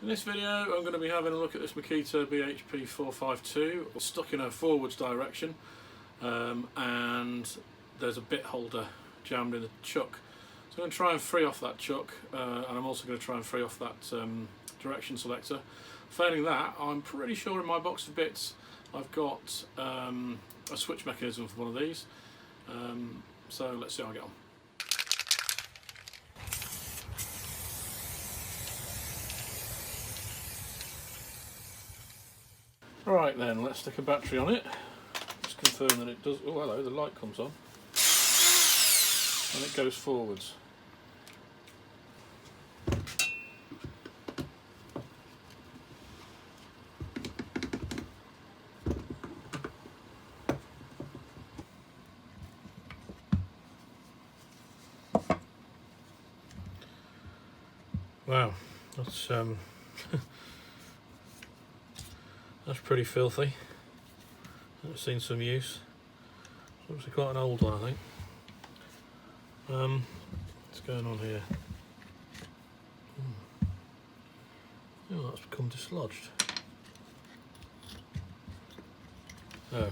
In this video I'm going to be having a look at this Makita BHP452 stuck in a forwards direction, and there's a bit holder jammed in the chuck. So I'm going to try and free off that chuck, and I'm also going to try and free off that direction selector. Failing that, I'm pretty sure in my box of bits I've got a switch mechanism for one of these, so let's see how I get on. Right then, let's stick a battery on it. Just confirm that it does. Oh hello, the light comes on and it goes forwards. Wow, that's that's pretty filthy. I've seen some use. It's obviously quite an old one, I think. What's going on here? Oh, that's become dislodged. Oh.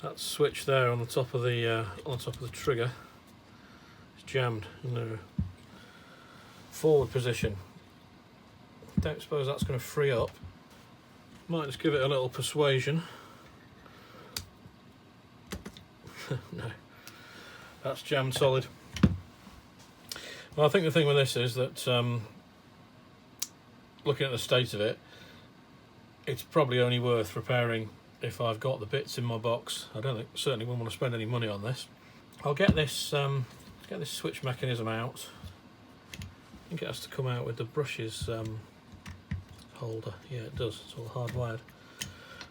That switch there on the top of the trigger is jammed in the forward position. Don't suppose that's going to free up. Might just give it a little persuasion. No, that's jammed solid. Well, I think the thing with this is that looking at the state of it, it's probably only worth repairing if I've got the bits in my box. I certainly wouldn't want to spend any money on this. I'll get this switch mechanism out. I think it has to come out with the brushes holder. Yeah, it does. It's all hardwired.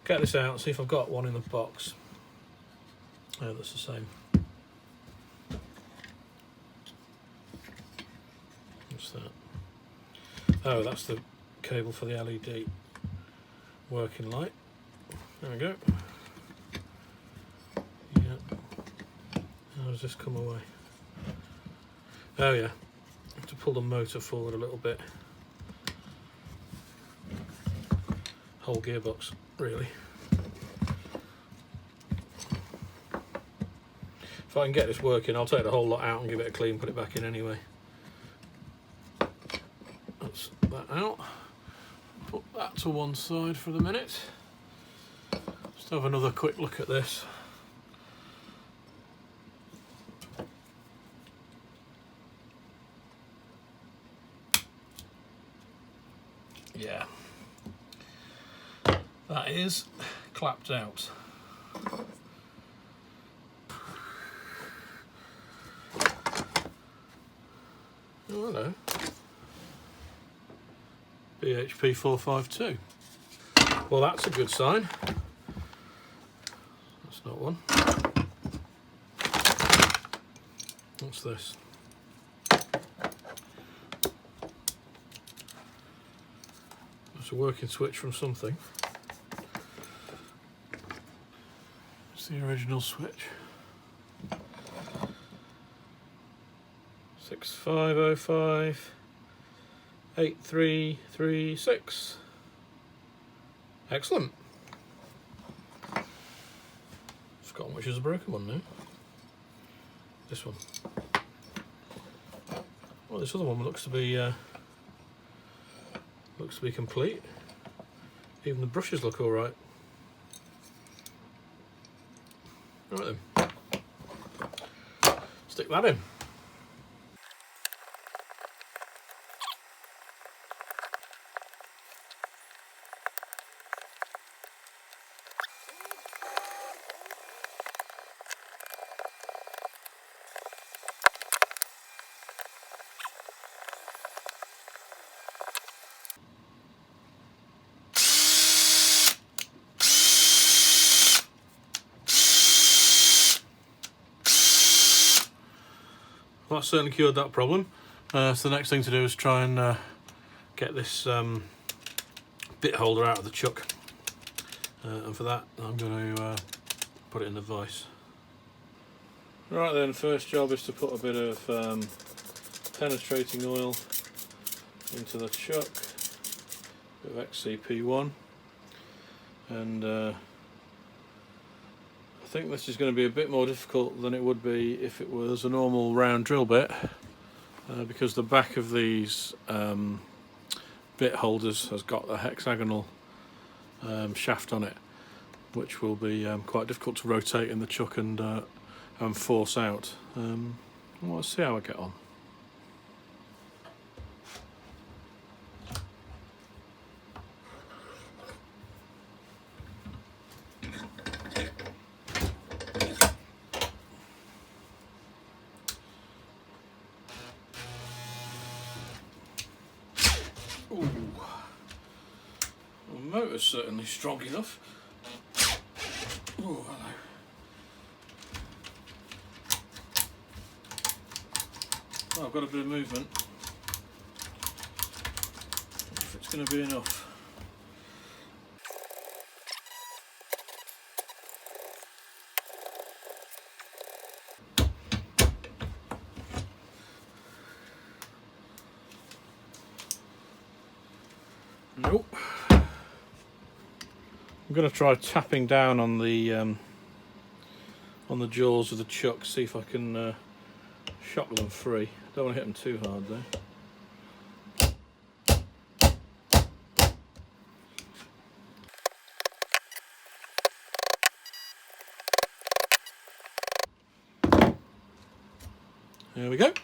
Get this out and see if I've got one in the box. Oh, that's the same. What's that? Oh, that's the cable for the LED working light. There we go. Yeah. How does this come away? Oh yeah. I have to pull the motor forward a little bit. Whole gearbox, really. If I can get this working, I'll take the whole lot out and give it a clean, put it back in anyway. That's that out. Put that to one side for the minute. Just have another quick look at this. Yeah, that is clapped out. Oh hello, BHP452. Well, that's a good sign. That's not one. What's this? It's a working switch from something. It's the original switch. 6505 8336. Excellent. Forgotten which is a broken one now. This one. Well, this other one looks to be complete. Even the brushes look all right. Right then. Stick that in. Well, that certainly cured that problem. So the next thing to do is try and get this bit holder out of the chuck, and for that I'm going to put it in the vise. Right then, first job is to put a bit of penetrating oil into the chuck, a bit of XCP1, and I think this is going to be a bit more difficult than it would be if it was a normal round drill bit, because the back of these bit holders has got a hexagonal shaft on it, which will be quite difficult to rotate in the chuck and force out. Let's see how I get on. Ooh. The motor's certainly strong enough. Oh, hello. Oh, I've got a bit of movement. If it's going to be enough. Nope. I'm going to try tapping down on the jaws of the chuck, see if I can shock them free. Don't want to hit them too hard though. There we go,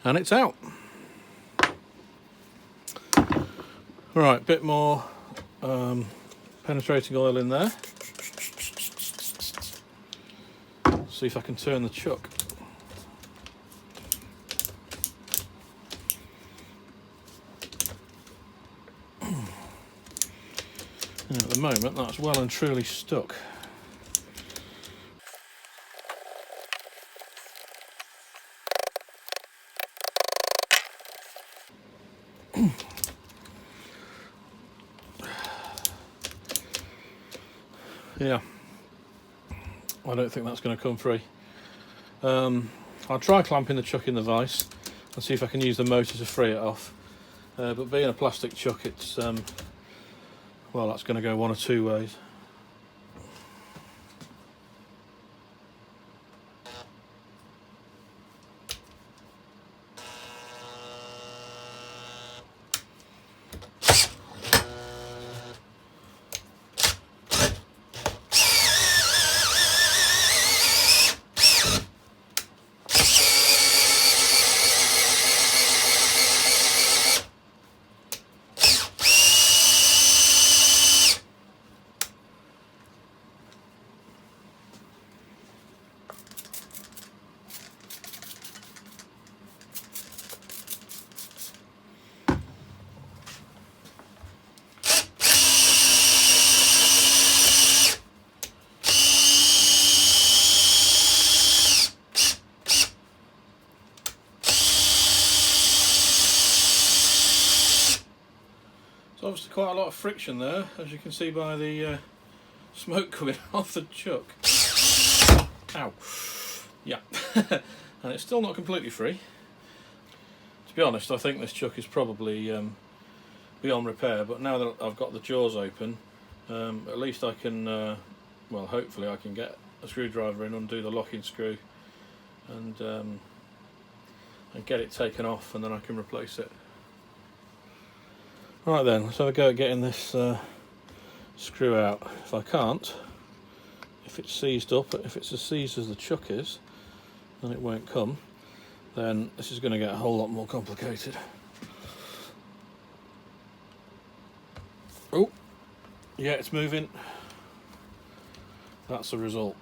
and it's out. Right, bit more penetrating oil in there. See if I can turn the chuck. And at the moment that's well and truly stuck. Yeah, I don't think that's going to come free. I'll try clamping the chuck in the vise and see if I can use the motor to free it off. But being a plastic chuck, it's well, that's going to go one or two ways. There's obviously quite a lot of friction there, as you can see by the smoke coming off the chuck. Ow. Yeah. And it's still not completely free. To be honest, I think this chuck is probably beyond repair, but now that I've got the jaws open, at least I can, well, hopefully I can get a screwdriver in, undo the locking screw, and get it taken off, and then I can replace it. Right then, let's have a go at getting this screw out. If I can't, if it's seized up, if it's as seized as the chuck is, then it won't come. Then this is going to get a whole lot more complicated. Oh, yeah, it's moving. That's the result.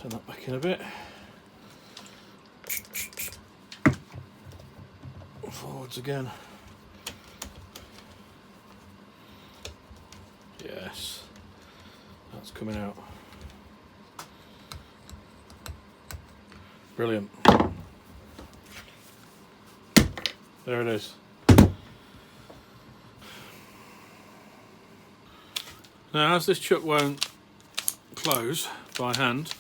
Turn that back in a bit. Forwards again. Yes, that's coming out. Brilliant. There it is. Now, as this chuck won't close by hand.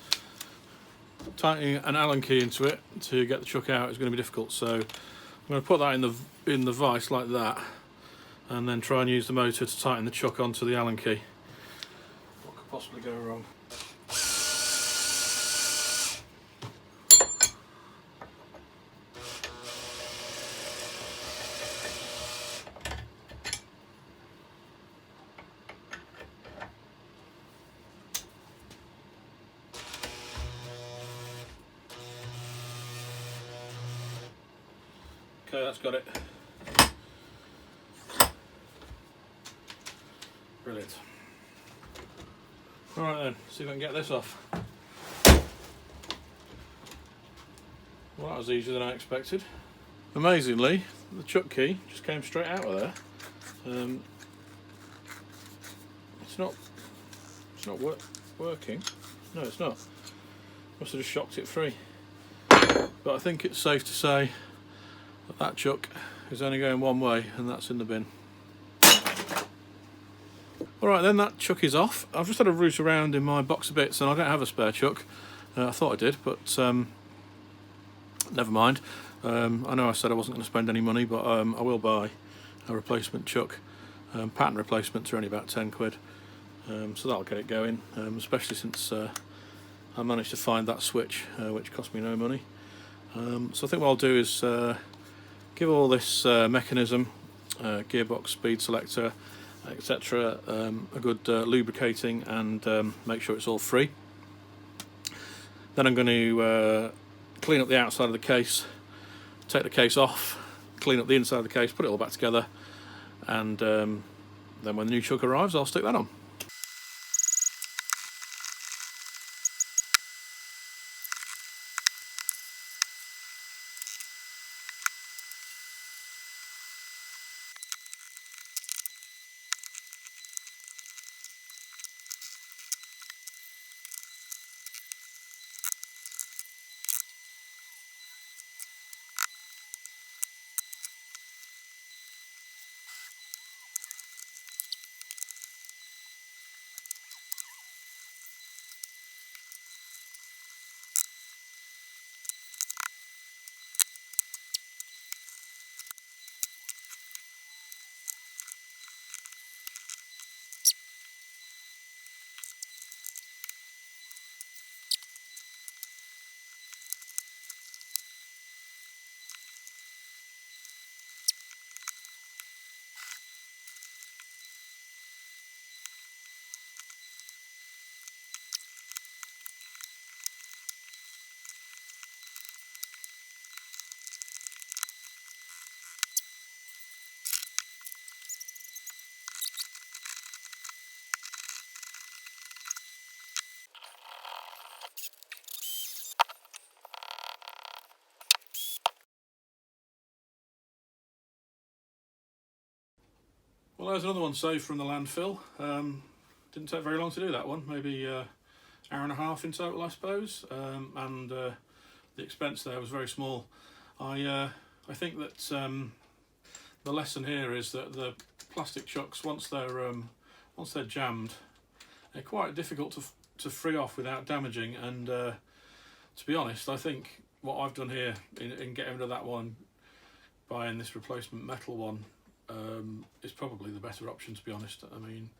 Tightening an Allen key into it to get the chuck out is going to be difficult, so I'm going to put that in the vise like that, and then try and use the motor to tighten the chuck onto the Allen key. What could possibly go wrong? Okay, that's got it. Brilliant. Alright then, see if I can get this off. Well, that was easier than I expected. Amazingly, the chuck key just came straight out of there. It's not working. No, it's not. Must have just shocked it free. But I think it's safe to say that chuck is only going one way, and that's in the bin. Alright then, that chuck is off. I've just had a root around in my box of bits and I don't have a spare chuck. I thought I did, but never mind. I know I said I wasn't going to spend any money, but I will buy a replacement chuck. Pattern replacements are only about 10 quid, so that'll get it going, especially since I managed to find that switch, which cost me no money. So I think what I'll do is give all this mechanism, gearbox, speed selector, etc. A good lubricating, and make sure it's all free. Then I'm going to clean up the outside of the case, take the case off, clean up the inside of the case, put it all back together, and then when the new chuck arrives I'll stick that on. Well, there's another one saved from the landfill. Didn't take very long to do that one, maybe hour and a half in total I suppose, and the expense there was very small. I think that the lesson here is that the plastic chucks, once they're jammed, they're quite difficult to free off without damaging, and to be honest, I think what I've done here in getting rid of that one, buying this replacement metal one, is probably the better option, to be honest. I mean,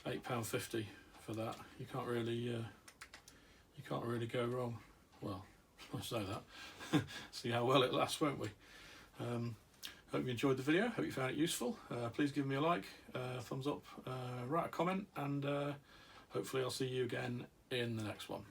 £8.50 for that, you can't really go wrong. Well, I say that. See how well it lasts, won't we? Hope you enjoyed the video, hope you found it useful. Please give me a like, thumbs up, write a comment, and hopefully I'll see you again in the next one.